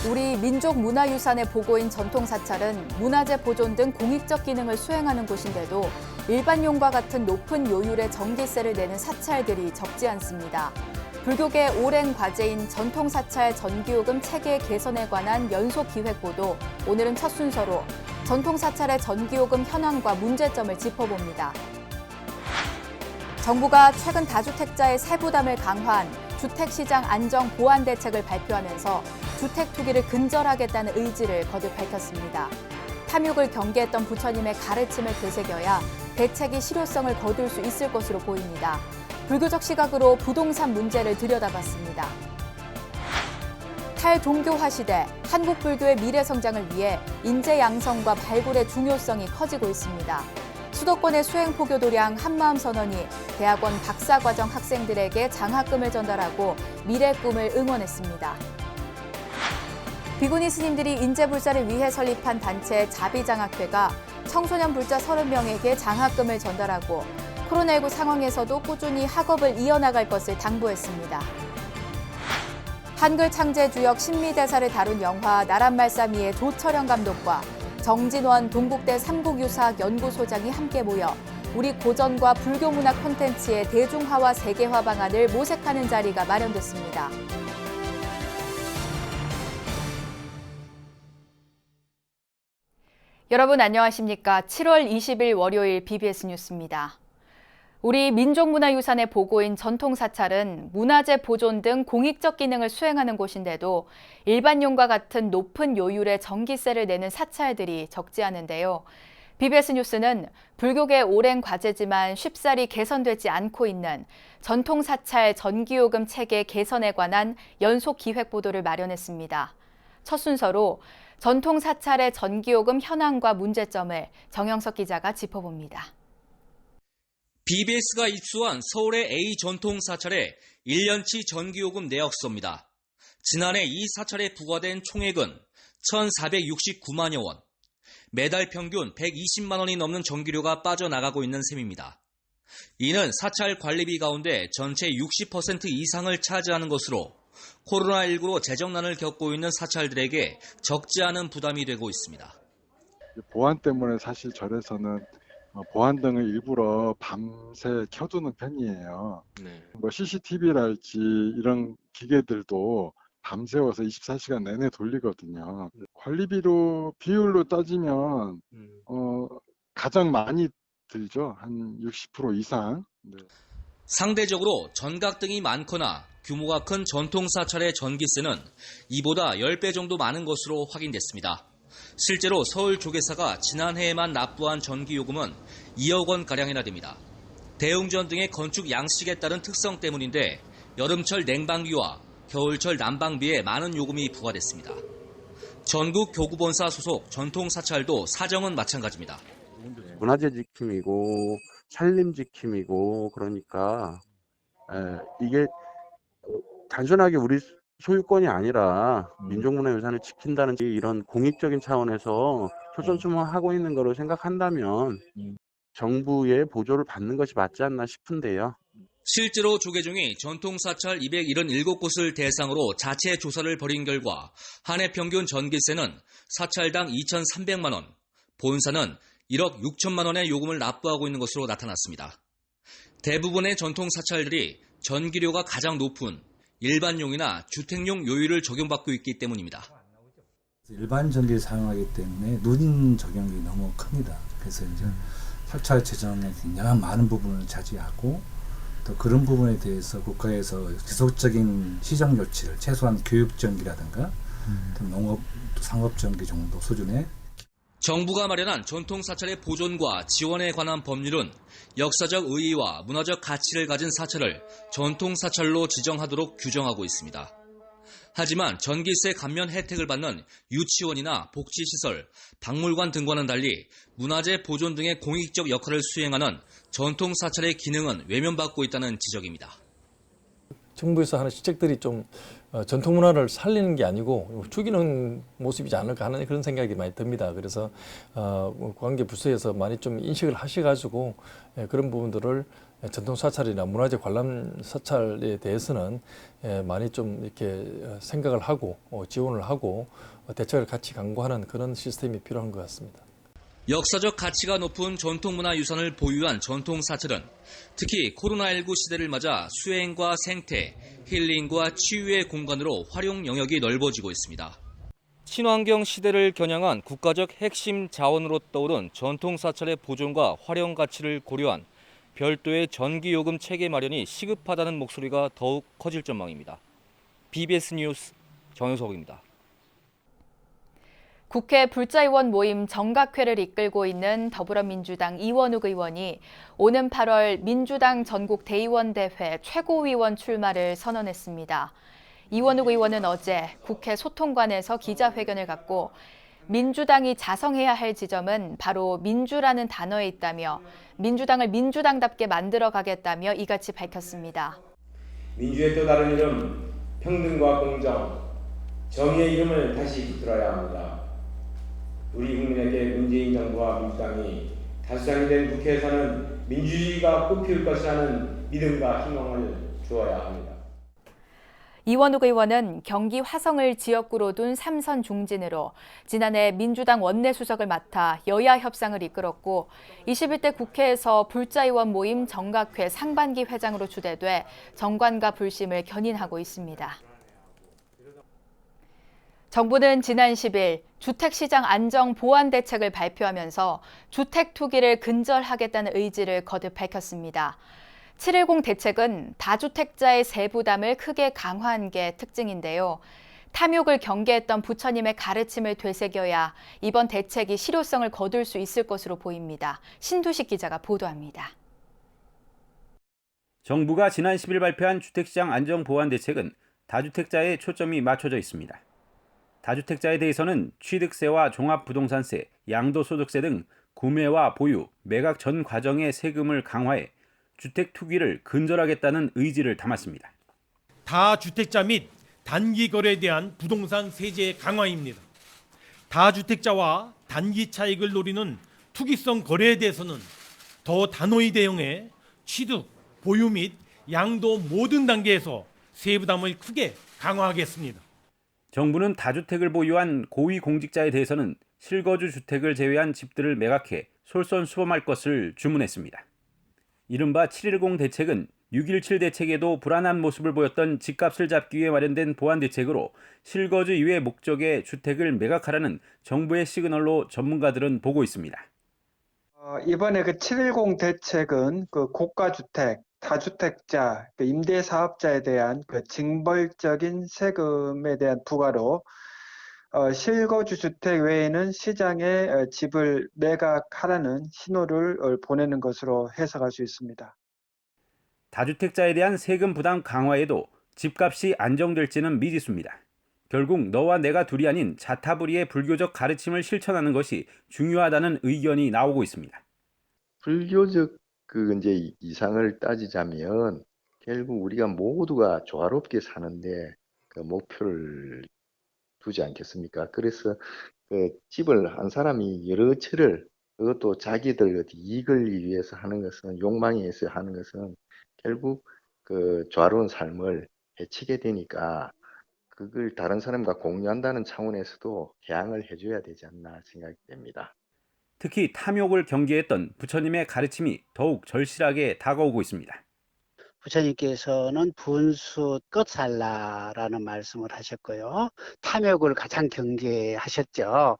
우리 민족 문화유산의 보고인 전통사찰은 문화재 보존 등 공익적 기능을 수행하는 곳인데도 일반용과 같은 높은 요율의 전기세를 내는 사찰들이 적지 않습니다. 불교계 오랜 과제인 전통사찰 전기요금 체계 개선에 관한 연속기획보도 오늘은 첫 순서로 전통사찰의 전기요금 현황과 문제점을 짚어봅니다. 정부가 최근 다주택자의 세부담을 강화한 주택시장 안정 보완 대책을 발표하면서 주택 투기를 근절하겠다는 의지를 거듭 밝혔습니다. 탐욕을 경계했던 부처님의 가르침을 되새겨야 대책이 실효성을 거둘 수 있을 것으로 보입니다. 불교적 시각으로 부동산 문제를 들여다봤습니다. 탈종교화 시대, 한국 불교의 미래 성장을 위해 인재 양성과 발굴의 중요성이 커지고 있습니다. 수도권의 수행포교도량 한마음 선언이 대학원 박사과정 학생들에게 장학금을 전달하고 미래 꿈을 응원했습니다. 비구니 스님들이 인재불자를 위해 설립한 단체 자비장학회가 청소년 불자 30명에게 장학금을 전달하고 코로나19 상황에서도 꾸준히 학업을 이어나갈 것을 당부했습니다. 한글 창제 주역 신미대사를 다룬 영화 나란말싸미의 조철영 감독과 정진원 동국대 삼국유사학 연구소장이 함께 모여 우리 고전과 불교문화 콘텐츠의 대중화와 세계화 방안을 모색하는 자리가 마련됐습니다. 여러분 안녕하십니까? 7월 20일 월요일 BBS 뉴스입니다. 우리 민족문화유산의 보고인 전통사찰은 문화재 보존 등 공익적 기능을 수행하는 곳인데도 일반용과 같은 높은 요율의 전기세를 내는 사찰들이 적지 않은데요. BBS 뉴스는 불교계 오랜 과제지만 쉽사리 개선되지 않고 있는 전통사찰 전기요금 체계 개선에 관한 연속 기획 보도를 마련했습니다. 첫 순서로 전통사찰의 전기요금 현황과 문제점을 정영석 기자가 짚어봅니다. BBS가 입수한 서울의 A 전통사찰의 1년치 전기요금 내역서입니다. 지난해 이 사찰에 부과된 총액은 1,469만여 원, 매달 평균 120만 원이 넘는 전기료가 빠져나가고 있는 셈입니다. 이는 사찰 관리비 가운데 전체 60% 이상을 차지하는 것으로 코로나19로 재정난을 겪고 있는 사찰들에게 적지 않은 부담이 되고 있습니다. 보안 때문에 사실 절에서는 보안등을 일부러 밤새 켜두는 편이에요. 뭐 CCTV랄지 이런 기계들도 밤새워서 24시간 내내 돌리거든요. 관리비로 비율로 따지면 가장 많이 들죠. 한 60% 이상. 네. 상대적으로 전각등이 많거나 규모가 큰 전통사찰의 전기세는 이보다 10배 정도 많은 것으로 확인됐습니다. 실제로 서울조계사가 지난해에만 납부한 전기요금은 2억 원가량이나 됩니다. 대웅전 등의 건축 양식에 따른 특성 때문인데 여름철 냉방비와 겨울철 난방비에 많은 요금이 부과됐습니다. 전국 교구본사 소속 전통사찰도 사정은 마찬가지입니다. 문화재 지킴이고 산림 지킴이고 그러니까 이게 단순하게 우리 소유권이 아니라 민족문화유산을 지킨다는 이런 공익적인 차원에서 솔선수범하고 있는 거로 생각한다면 정부의 보조를 받는 것이 맞지 않나 싶은데요. 실제로 조계종이 전통사찰 277곳을 대상으로 자체 조사를 벌인 결과 한 해 평균 전기세는 사찰당 2,300만 원, 본사는 1억 6천만 원의 요금을 납부하고 있는 것으로 나타났습니다. 대부분의 전통사찰들이 전기료가 가장 높은 일반용이나 주택용 요율을 적용받고 있기 때문입니다. 일반 전기를 사용하기 때문에 누진 적용이 너무 큽니다. 그래서 이제 사찰 재정에 굉장히 많은 부분을 차지하고 또 그런 부분에 대해서 국가에서 지속적인 시정 조치를 최소한 교육 전기라든가 또 농업, 상업 전기 정도 수준의 정부가 마련한 전통사찰의 보존과 지원에 관한 법률은 역사적 의의와 문화적 가치를 가진 사찰을 전통사찰로 지정하도록 규정하고 있습니다. 하지만 전기세 감면 혜택을 받는 유치원이나 복지시설, 박물관 등과는 달리 문화재 보존 등의 공익적 역할을 수행하는 전통사찰의 기능은 외면받고 있다는 지적입니다. 정부에서 하는 시책들이 좀 전통 문화를 살리는 게 아니고 죽이는 모습이지 않을까 하는 그런 생각이 많이 듭니다. 그래서 관계 부서에서 많이 좀 인식을 하셔가지고 그런 부분들을 전통 사찰이나 문화재 관람 사찰에 대해서는 많이 좀 이렇게 생각을 하고 지원을 하고 대책을 같이 강구하는 그런 시스템이 필요한 것 같습니다. 역사적 가치가 높은 전통문화유산을 보유한 전통사찰은 특히 코로나19 시대를 맞아 수행과 생태, 힐링과 치유의 공간으로 활용 영역이 넓어지고 있습니다. 친환경 시대를 겨냥한 국가적 핵심 자원으로 떠오른 전통사찰의 보존과 활용 가치를 고려한 별도의 전기요금 체계 마련이 시급하다는 목소리가 더욱 커질 전망입니다. BBS 뉴스 정효석입니다. 국회 불자의원 모임 정각회를 이끌고 있는 더불어민주당 이원욱 의원이 오는 8월 민주당 전국 대의원대회 최고위원 출마를 선언했습니다. 이원욱 의원은 어제 국회 소통관에서 기자회견을 갖고 민주당이 자성해야 할 지점은 바로 민주라는 단어에 있다며 민주당을 민주당답게 만들어가겠다며 이같이 밝혔습니다. 민주의 또 다른 이름, 평등과 공정, 정의의 이름을 다시 붙들어야 합니다. 우리 국민에게 문재인 정부와 민주당이 다수당이 된 국회에서는 민주주의가 꽃피울 것이라는 믿음과 희망을 주어야 합니다. 이원욱 의원은 경기 화성을 지역구로 둔 삼선 중진으로 지난해 민주당 원내수석을 맡아 여야 협상을 이끌었고 21대 국회에서 불자의원 모임 정각회 상반기 회장으로 추대돼 정관과 불심을 견인하고 있습니다. 정부는 지난 10일 주택시장 안정 보완 대책을 발표하면서 주택 투기를 근절하겠다는 의지를 거듭 밝혔습니다. 710 대책은 다주택자의 세부담을 크게 강화한 게 특징인데요. 탐욕을 경계했던 부처님의 가르침을 되새겨야 이번 대책이 실효성을 거둘 수 있을 것으로 보입니다. 신두식 기자가 보도합니다. 정부가 지난 10일 발표한 주택시장 안정 보완 대책은 다주택자에 초점이 맞춰져 있습니다. 다주택자에 대해서는 취득세와 종합부동산세, 양도소득세 등 구매와 보유, 매각 전 과정의 세금을 강화해 주택 투기를 근절하겠다는 의지를 담았습니다. 다주택자 및 단기 거래에 대한 부동산 세제 강화입니다. 다주택자와 단기 차익을 노리는 투기성 거래에 대해서는 더 단호히 대응해 취득, 보유 및 양도 모든 단계에서 세부담을 크게 강화하겠습니다. 정부는 다주택을 보유한 고위공직자에 대해서는 실거주 주택을 제외한 집들을 매각해 솔선수범할 것을 주문했습니다. 이른바 710 대책은 6.17 대책에도 불안한 모습을 보였던 집값을 잡기 위해 마련된 보완 대책으로 실거주 이외 목적의 주택을 매각하라는 정부의 시그널로 전문가들은 보고 있습니다. 이번에 그 710 대책은 그 고가주택, 다주택자, 임대사업자에 대한 그 징벌적인 세금에 대한 부과로 실거주 주택 외에는 시장에 집을 매각하라는 신호를 보내는 것으로 해석할 수 있습니다. 다주택자에 대한 세금 부담 강화에도 집값이 안정될지는 미지수입니다. 결국 너와 내가 둘이 아닌 자타불이의 불교적 가르침을 실천하는 것이 중요하다는 의견이 나오고 있습니다. 불교적 이제 이상을 따지자면 결국 우리가 모두가 조화롭게 사는데 그 목표를 두지 않겠습니까? 그래서 그 집을 한 사람이 여러 채를 그것도 자기들 이익을 위해서 하는 것은 욕망에 의해서 하는 것은 결국 그 조화로운 삶을 해치게 되니까 그걸 다른 사람과 공유한다는 차원에서도 개항을 해줘야 되지 않나 생각이 됩니다. 특히 탐욕을 경계했던 부처님의 가르침이 더욱 절실하게 다가오고 있습니다. 부처님께서는 분수 끝살라라는 말씀을 하셨고요. 탐욕을 가장 경계하셨죠.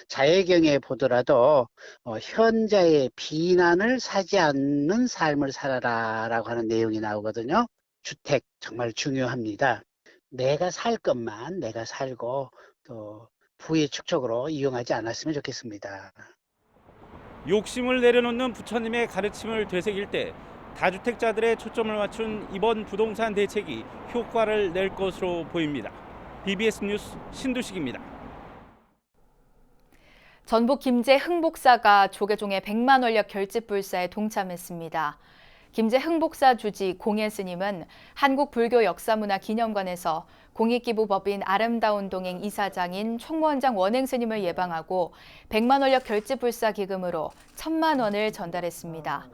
자해경에 보더라도 현자의 비난을 사지 않는 삶을 살아라라고 하는 내용이 나오거든요. 주택 정말 중요합니다. 내가 살 것만 내가 살고 또 부의 축적으로 이용하지 않았으면 좋겠습니다. 욕심을 내려놓는 부처님의 가르침을 되새길 때 다주택자들의 초점을 맞춘 이번 부동산 대책이 효과를 낼 것으로 보입니다. BBS 뉴스 신두식입니다. 전북 김제 흥복사가 조계종의 100만 원력 결집불사에 동참했습니다. 김제 흥복사 주지 공예 스님은 한국불교역사문화기념관에서 공익기부법인 아름다운 동행 이사장인 총무원장 원행 스님을 예방하고 100만 원력 결집불사 기금으로 1,000만 원을 전달했습니다.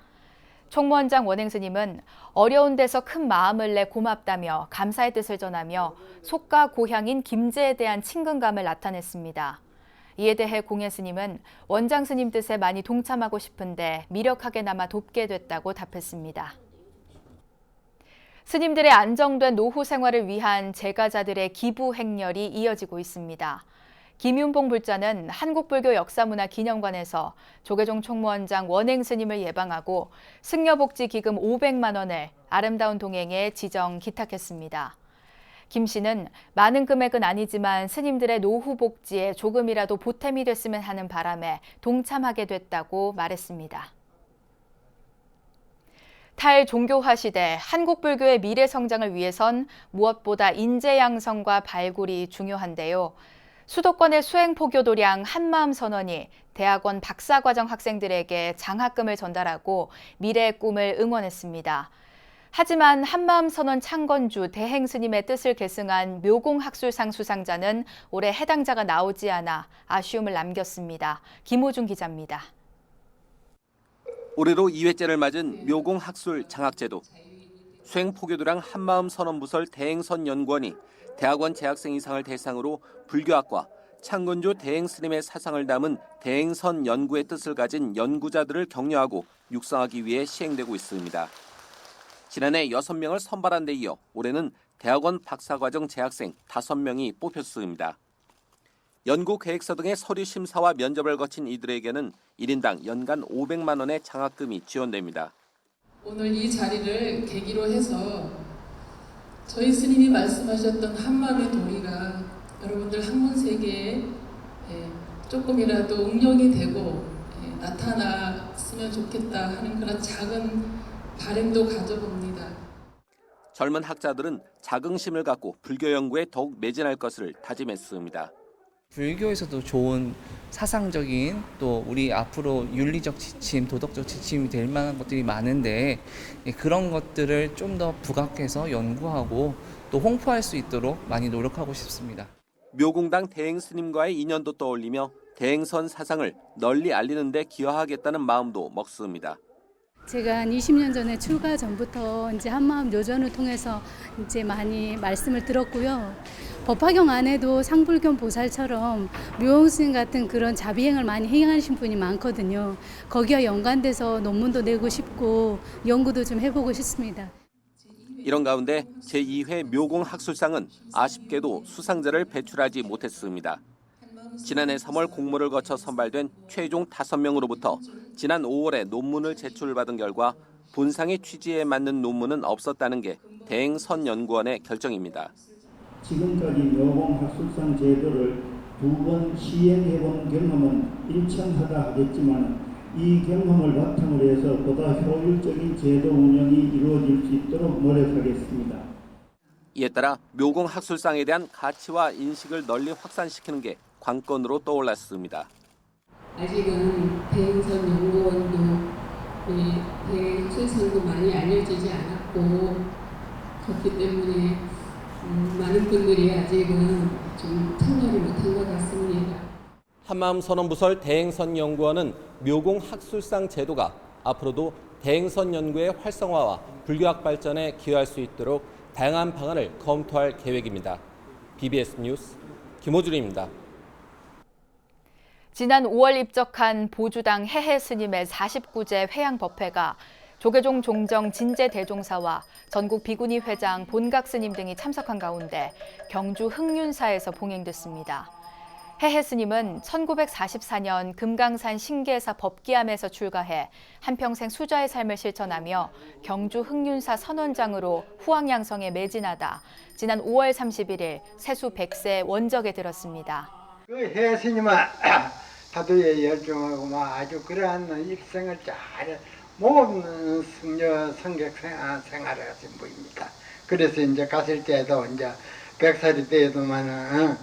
총무원장 원행 스님은 어려운 데서 큰 마음을 내 고맙다며 감사의 뜻을 전하며 속가 고향인 김제에 대한 친근감을 나타냈습니다. 이에 대해 공예 스님은 원장 스님 뜻에 많이 동참하고 싶은데 미력하게나마 돕게 됐다고 답했습니다. 스님들의 안정된 노후 생활을 위한 제가자들의 기부 행렬이 이어지고 있습니다. 김윤봉 불자는 한국불교역사문화기념관에서 조계종 총무원장 원행 스님을 예방하고 승려복지기금 500만 원을 아름다운 동행에 지정 기탁했습니다. 김 씨는 많은 금액은 아니지만 스님들의 노후 복지에 조금이라도 보탬이 됐으면 하는 바람에 동참하게 됐다고 말했습니다. 탈종교화 시대 한국불교의 미래 성장을 위해선 무엇보다 인재 양성과 발굴이 중요한데요. 수도권의 수행포교도량 한마음 선언이 대학원 박사과정 학생들에게 장학금을 전달하고 미래의 꿈을 응원했습니다. 하지만 한마음 선언 창건주 대행 스님의 뜻을 계승한 묘공학술상 수상자는 올해 해당자가 나오지 않아 아쉬움을 남겼습니다. 김호중 기자입니다. 올해로 2회째를 맞은 묘공학술 장학제도. 수행포교도량 한마음 선언부설 대행선 연구원이 대학원 재학생 이상을 대상으로 불교학과 창건주 대행 스님의 사상을 담은 대행선 연구의 뜻을 가진 연구자들을 격려하고 육성하기 위해 시행되고 있습니다. 지난해 6명을 선발한 데 이어 올해는 대학원 박사과정 재학생 5명이 뽑혔습니다. 연구 계획서 등의 서류 심사와 면접을 거친 이들에게는 1인당 연간 500만 원의 장학금이 지원됩니다. 오늘 이 자리를 계기로 해서 저희 스님이 말씀하셨던 한마음의 도리가 여러분들 학문 세계에 조금이라도 응용이 되고 나타났으면 좋겠다 하는 그런 작은 바람도 가져봅니다. 젊은 학자들은 자긍심을 갖고 불교 연구에 더욱 매진할 것을 다짐했습니다. 불교에서도 좋은 사상적인 또 우리 앞으로 윤리적 지침, 도덕적 지침이 될 만한 것들이 많은데 그런 것들을 좀 더 부각해서 연구하고 또 홍보할 수 있도록 많이 노력하고 싶습니다. 묘공당 대행 스님과의 인연도 떠올리며 대행선 사상을 널리 알리는 데 기여하겠다는 마음도 먹습니다. 제가 한 20년 전에 출가 전부터 이제 한마음 요전을 통해서 이제 많이 말씀을 들었고요. 법화경 안에도 상불견 보살처럼 묘홍스님 같은 그런 자비행을 많이 행하신 분이 많거든요. 거기와 연관돼서 논문도 내고 싶고 연구도 좀 해보고 싶습니다. 이런 가운데 제2회 묘공학술상은 아쉽게도 수상자를 배출하지 못했습니다. 지난해 3월 공모를 거쳐 선발된 최종 5명으로부터 지난 5월에 논문을 제출받은 결과 본상의 취지에 맞는 논문은 없었다는 게 대행선 연구원의 결정입니다. 지금까지 묘공학술상 제도를 2번 시행해본 경험은 일천하다 하겠지만 이 경험을 바탕으로 해서 보다 효율적인 제도 운영이 이루어질 수 있도록 노력하겠습니다. 이에 따라 묘공학술상에 대한 가치와 인식을 널리 확산시키는 게 관건으로 떠올랐습니다. 아직은 대행선 연구원도 대행술상도 많이 알려지지 않았고 그렇기 때문에 많은 분들이 아직은 좀 참여를 못한 것 같습니다. 한마음 선언부설 대행선 연구원은 묘공학술상 제도가 앞으로도 대행선 연구의 활성화와 불교학 발전에 기여할 수 있도록 다양한 방안을 검토할 계획입니다. BBS 뉴스 김호준입니다. 지난 5월 입적한 보주당 해해 스님의 49제 회향법회가 조계종 종정 진제대종사와 전국 비구니 회장 본각 스님 등이 참석한 가운데 경주 흥륜사에서 봉행됐습니다. 해해 스님은 1944년 금강산 신계사 법기암에서 출가해 한평생 수자의 삶을 실천하며 경주 흥륜사 선원장으로 후황양성에 매진하다 지난 5월 31일 세수 100세 원적에 들었습니다. 그 해해 스님은 사도에 열중하고 아주 그러한 일생을 잘 모든 승려 성객 생활을 하신 분입니다. 그래서 이제 갔을 때도 이제 100살이 되어도만은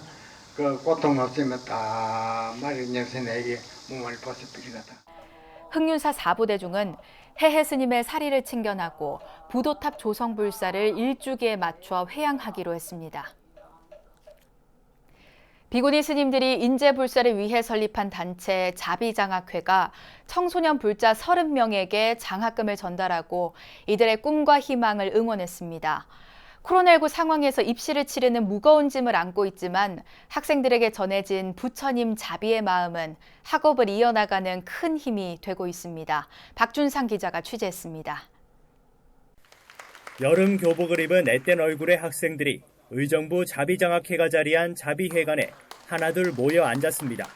그 고통 없으면 딱 마른 여선에게 몸을 벗어버리거든. 흥륜사 4부대중은 해해 스님의 사리를 챙겨나고 부도탑 조성불사를 일주기에 맞춰 회향하기로 했습니다. 비구니 스님들이 인재불사를 위해 설립한 단체 자비장학회가 청소년 불자 30명에게 장학금을 전달하고 이들의 꿈과 희망을 응원했습니다. 코로나19 상황에서 입시를 치르는 무거운 짐을 안고 있지만 학생들에게 전해진 부처님 자비의 마음은 학업을 이어나가는 큰 힘이 되고 있습니다. 박준상 기자가 취재했습니다. 여름 교복을 입은 앳된 얼굴의 학생들이 의정부 자비장학회가 자리한 자비회관에 하나둘 모여 앉았습니다.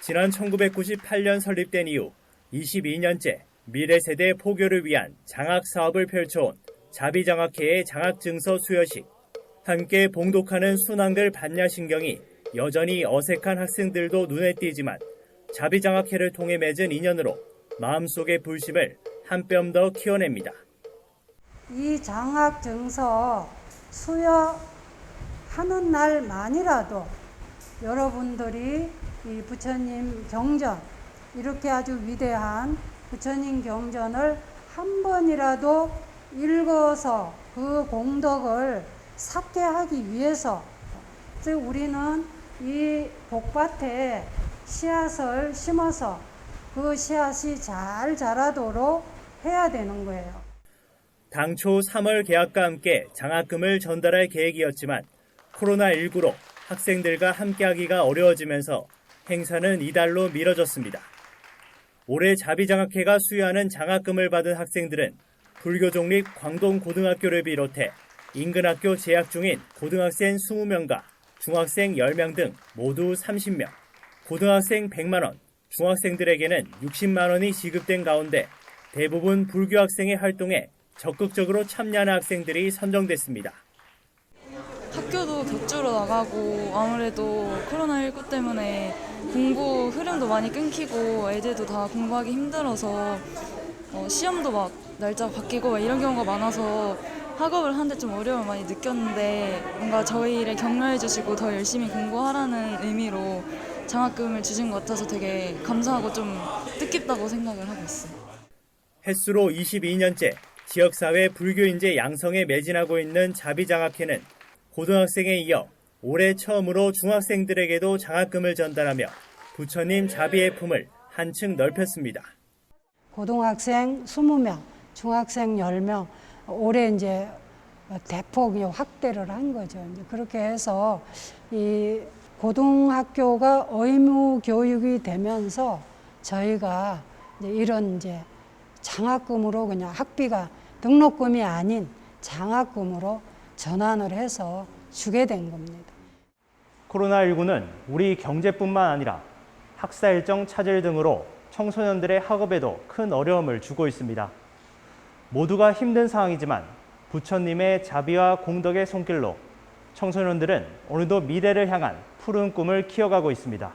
지난 1998년 설립된 이후 22년째 미래 세대 포교를 위한 장학 사업을 펼쳐온 자비장학회의 장학증서 수여식. 함께 봉독하는 순항들 반야신경이 여전히 어색한 학생들도 눈에 띄지만 자비장학회를 통해 맺은 인연으로 마음속의 불심을 한 뼘 더 키워냅니다. 이 장학증서 수여하는 날만이라도 여러분들이 이 부처님 경전, 이렇게 아주 위대한 부처님 경전을 한 번이라도 읽어서 그 공덕을 쌓게 하기 위해서, 즉 우리는 이 복밭에 씨앗을 심어서 그 씨앗이 잘 자라도록 해야 되는 거예요. 당초 3월 개학과 함께 장학금을 전달할 계획이었지만 코로나19로 학생들과 함께하기가 어려워지면서 행사는 이달로 미뤄졌습니다. 올해 자비장학회가 수여하는 장학금을 받은 학생들은 불교종립 광동고등학교를 비롯해 인근 학교 재학 중인 고등학생 20명과 중학생 10명 등 모두 30명, 고등학생 100만 원, 중학생들에게는 60만 원이 지급된 가운데 대부분 불교 학생의 활동에 적극적으로 참여하는 학생들이 선정됐습니다. 학교도 격주로 나가고 아무래도 코로나19 때문에 공부 흐름도 많이 끊기고 애들도 다 공부하기 힘들어서 시험도 막 날짜 바뀌고 막 이런 경우가 많아서 학업을 하는데 좀 어려움을 많이 느꼈는데 뭔가 저희를 격려해 주시고 더 열심히 공부하라는 의미로 장학금을 주신 것 같아서 되게 감사하고 좀 뜻깊다고 생각을 하고 있어요. 햇수로 22년째 지역사회 불교인재 양성에 매진하고 있는 자비장학회는 고등학생에 이어 올해 처음으로 중학생들에게도 장학금을 전달하며 부처님 자비의 품을 한층 넓혔습니다. 고등학생 20명, 중학생 10명, 올해 이제 대폭 확대를 한 거죠. 이제 그렇게 해서 이 고등학교가 의무 교육이 되면서 저희가 이제 이런 이제 장학금으로 그냥 학비가 등록금이 아닌 장학금으로 전환을 해서 주게 된 겁니다. 코로나19는 우리 경제뿐만 아니라 학사 일정 차질 등으로 청소년들의 학업에도 큰 어려움을 주고 있습니다. 모두가 힘든 상황이지만 부처님의 자비와 공덕의 손길로 청소년들은 오늘도 미래를 향한 푸른 꿈을 키워가고 있습니다.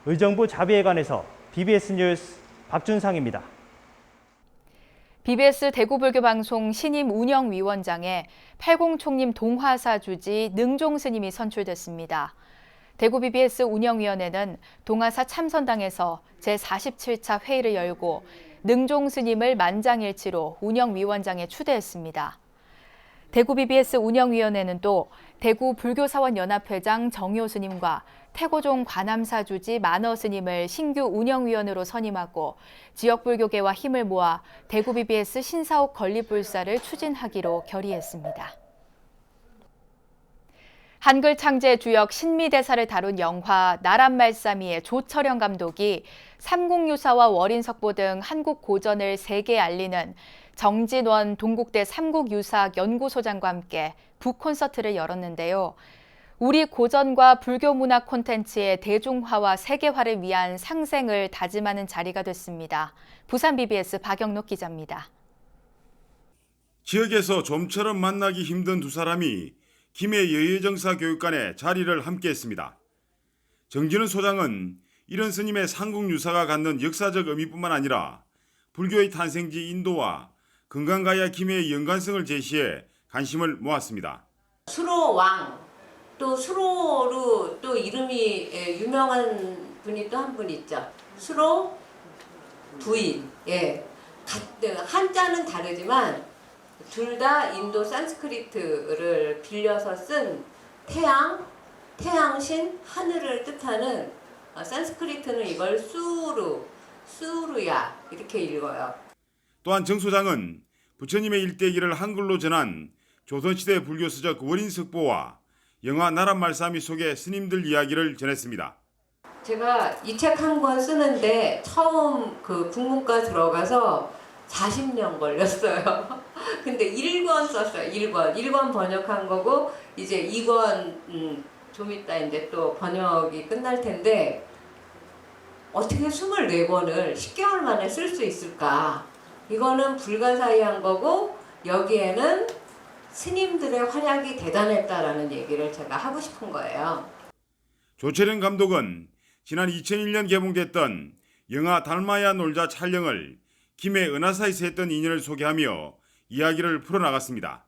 의정부 자비회관에서 BBS 뉴스 박준상입니다. BBS 대구불교방송 신임 운영위원장에 팔공총림 동화사 주지 능종 스님이 선출됐습니다. 대구 BBS 운영위원회는 동화사 참선당에서 제47차 회의를 열고 능종 스님을 만장일치로 운영위원장에 추대했습니다. 대구 BBS 운영위원회는 또 대구 불교사원연합회장 정효 스님과 태고종 관함사 주지 만어 스님을 신규 운영위원으로 선임하고 지역불교계와 힘을 모아 대구 BBS 신사옥 건립불사를 추진하기로 결의했습니다. 한글 창제 주역 신미대사를 다룬 영화 나란말싸미의 조철영 감독이 삼국유사와 월인석보 등 한국 고전을 세계에 알리는 정진원 동국대 삼국유사학 연구소장과 함께 북콘서트를 열었는데요. 우리 고전과 불교 문화 콘텐츠의 대중화와 세계화를 위한 상생을 다짐하는 자리가 됐습니다. 부산 BBS 박영록 기자입니다. 지역에서 좀처럼 만나기 힘든 두 사람이 김해 여예정사 교육관에 자리를 함께했습니다. 정진원 소장은 이런 스님의 삼국유사가 갖는 역사적 의미뿐만 아니라 불교의 탄생지 인도와 금강가야 김해의 연관성을 제시해 관심을 모았습니다. 수로 왕, 또 수로로 또 이름이 유명한 분이 또 한 분 있죠. 수로 부인. 예. 한자는 다르지만 둘 다 인도 산스크리트를 빌려서 쓴 태양 태양신 하늘을 뜻하는 산스크리트는 이걸 수루야 이렇게 읽어요. 또한 정 소장은 부처님의 일대기를 한글로 전한 조선시대 불교서적 월인석보와 영화 나랏말싸미 속의 스님들 이야기를 전했습니다. 제가 이 책 한 권 쓰는데 처음 그 국문과 들어가서 40년 걸렸어요. 근데 1권 썼어요. 1권 번역한 거고 이제 2권 좀 이따 이제 또 번역이 끝날 텐데 어떻게 24권을 10개월 만에 쓸 수 있을까? 이거는 불가사의한 거고 여기에는 스님들의 활약이 대단했다라는 얘기를 제가 하고 싶은 거예요. 조철현 감독은 지난 2001년 개봉됐던 영화 달마야 놀자 촬영을 김해 은하사에서 했던 인연을 소개하며 이야기를 풀어나갔습니다.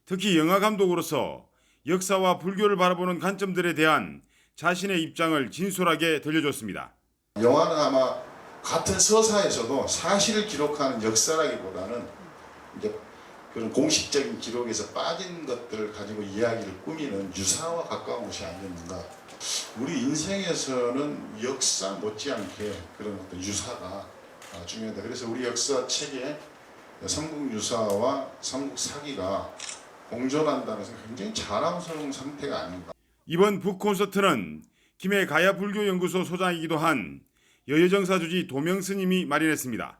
특히 영화 감독으로서 역사와 불교를 바라보는 관점들에 대한 자신의 입장을 진솔하게 들려줬습니다. 영화는 아마 같은 서사에서도 사실을 기록하는 역사라기보다는 이제 그런 공식적인 기록에서 빠진 것들을 가지고 이야기를 꾸미는 유사와 가까운 것이 아니었는가. 우리 인생에서는 역사 못지않게 그런 어떤 유사가 중요하다. 그래서 우리 역사책에 삼국유사와 삼국사기가 공존한다는 것은 굉장히 자랑스러운 상태가 아닌가. 이번 북콘서트는 김해 가야불교연구소 소장이기도 한 여여정사 주지 도명스님이 마련했습니다.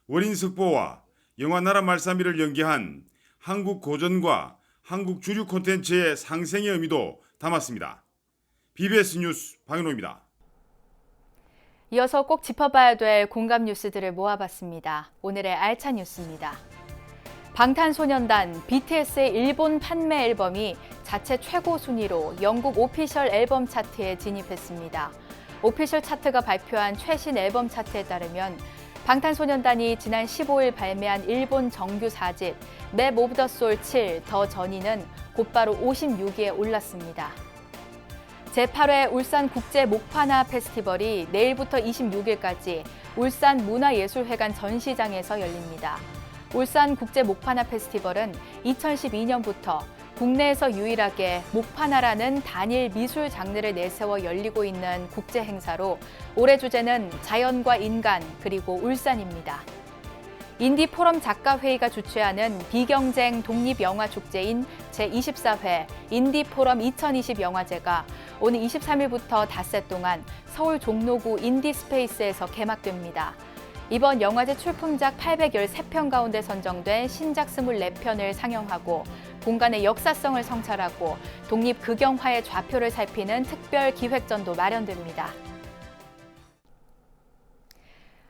월인석보와 영화 나랏말싸미를 연기한 한국 고전과 한국 주류 콘텐츠의 상생의 의미도 담았습니다. BBS 뉴스 박윤호입니다. 이어서 꼭 짚어봐야 될 공감 뉴스들을 모아봤습니다. 오늘의 알찬 뉴스입니다. 방탄소년단 BTS의 일본 판매 앨범이 자체 최고 순위로 영국 오피셜 앨범 차트에 진입했습니다. 오피셜 차트가 발표한 최신 앨범 차트에 따르면 방탄소년단이 지난 15일 발매한 일본 정규 4집 맵 오브 더 솔 7 더 저니는 곧바로 56위에 올랐습니다. 제8회 울산 국제 목판화 페스티벌이 내일부터 26일까지 울산 문화예술회관 전시장에서 열립니다. 울산 국제 목판화 페스티벌은 2012년부터 국내에서 유일하게 목판화라는 단일 미술 장르를 내세워 열리고 있는 국제 행사로 올해 주제는 자연과 인간 그리고 울산입니다. 인디포럼 작가회의가 주최하는 비경쟁 독립영화축제인 제24회 인디포럼 2020 영화제가 오늘 23일부터 닷새 동안 서울 종로구 인디스페이스에서 개막됩니다. 이번 영화제 출품작 813편 가운데 선정된 신작 24편을 상영하고 공간의 역사성을 성찰하고 독립극영화의 좌표를 살피는 특별 기획전도 마련됩니다.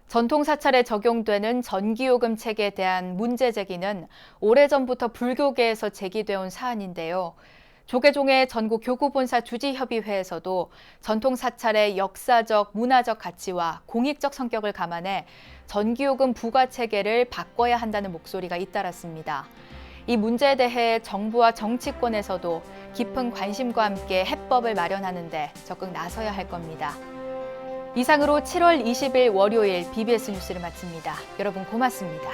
전통사찰에 적용되는 전기요금 체계에 대한 문제 제기는 오래전부터 불교계에서 제기되어 온 사안인데요. 조계종의 전국교구본사 주지협의회에서도 전통사찰의 역사적, 문화적 가치와 공익적 성격을 감안해 전기요금 부과 체계를 바꿔야 한다는 목소리가 잇따랐습니다. 이 문제에 대해 정부와 정치권에서도 깊은 관심과 함께 해법을 마련하는 데 적극 나서야 할 겁니다. 이상으로 7월 20일 월요일 BBS 뉴스를 마칩니다. 여러분 고맙습니다.